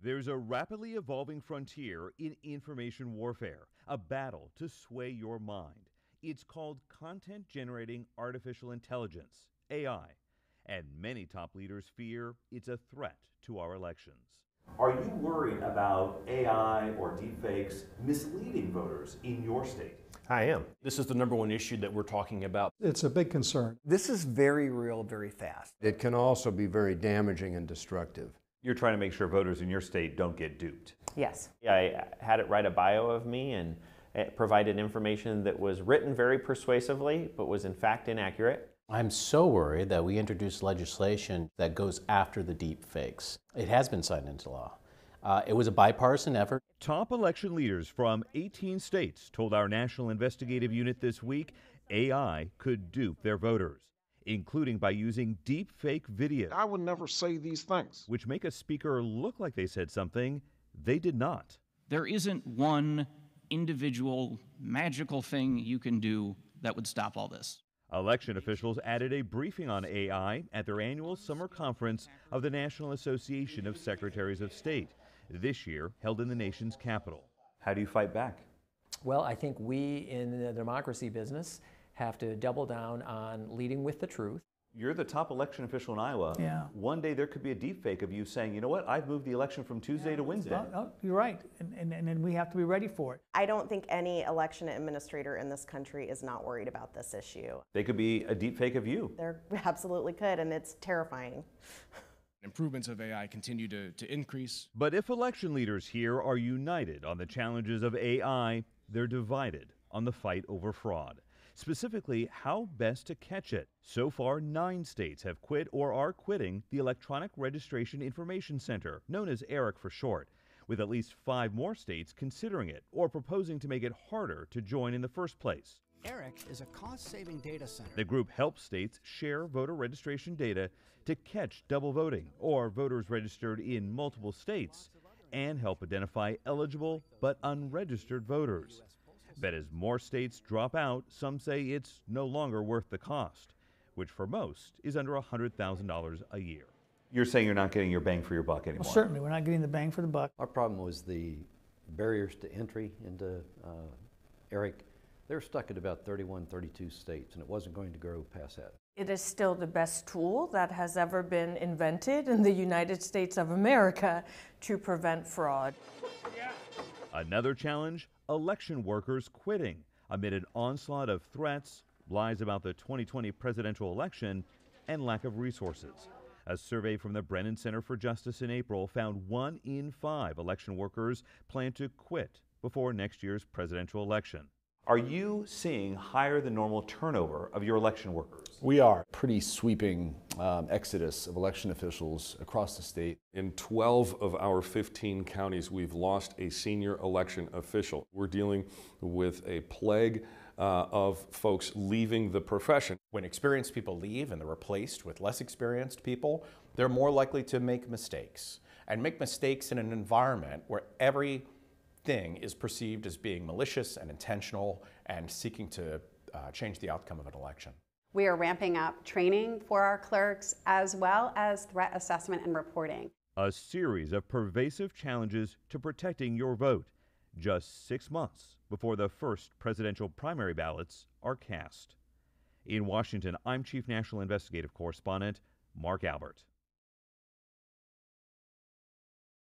There's a rapidly evolving frontier in information warfare, a battle to sway your mind. It's called content-generating artificial intelligence, AI, and many top leaders fear it's a threat to our elections. Are you worried about AI or deepfakes misleading voters in your state? I am. This is the #1 issue that we're talking about. It's a big concern. This is very real, very fast. It can also be very damaging and destructive. You're trying to make sure voters in your state don't get duped. Yes. I had it write a bio of me, and it provided information that was written very persuasively, but was in fact inaccurate. I'm so worried that we introduce legislation that goes after the deep fakes. It has been signed into law. It was a bipartisan effort. Top election leaders from 18 states told our National Investigative Unit this week AI could dupe their voters, including by using deep fake video. I would never say these things. Which make a speaker look like they said something they did not. There isn't one individual magical thing you can do that would stop all this. Election officials added a briefing on AI at their annual summer conference of the National Association of Secretaries of State, this year held in the nation's capital. How do you fight back? Well, I think we in the democracy business have to double down on leading with the truth. You're the top election official in Iowa. Yeah. One day there could be a deep fake of you saying, you know what, I've moved the election from Tuesday to Wednesday. Oh, you're right, and we have to be ready for it. I don't think any election administrator in this country is not worried about this issue. They could be a deep fake of you. They absolutely could, and it's terrifying. Improvements of AI continue to increase. But if election leaders here are united on the challenges of AI, they're divided on the fight over fraud. Specifically, how best to catch it. So far, 9 states have quit or are quitting the Electronic Registration Information Center, known as ERIC for short, with at least 5 more states considering it or proposing to make it harder to join in the first place. ERIC is a cost-saving data center. The group helps states share voter registration data to catch double voting or voters registered in multiple states and help identify eligible but unregistered voters. But as more states drop out, some say it's no longer worth the cost, which for most is under $100,000 a year. You're saying you're not getting your bang for your buck anymore? Well, certainly, we're not getting the bang for the buck. Our problem was the barriers to entry into ERIC. They're stuck at about 31, 32 states, and it wasn't going to grow past that. It is still the best tool that has ever been invented in the United States of America to prevent fraud. Another challenge, election workers quitting amid an onslaught of threats, lies about the 2020 presidential election, and lack of resources. A survey from the Brennan Center for Justice in April found 1 in 5 election workers plan to quit before next year's presidential election. Are you seeing higher than normal turnover of your election workers? We are. Pretty sweeping exodus of election officials across the state. In 12 of our 15 counties, we've lost a senior election official. We're dealing with a plague of folks leaving the profession. When experienced people leave and they're replaced with less experienced people, they're more likely to make mistakes. And make mistakes in an environment where everything is perceived as being malicious and intentional and seeking to change the outcome of an election. We are ramping up training for our clerks as well as threat assessment and reporting. A series of pervasive challenges to protecting your vote, just 6 months before the first presidential primary ballots are cast. In Washington, I'm Chief National Investigative Correspondent Mark Albert.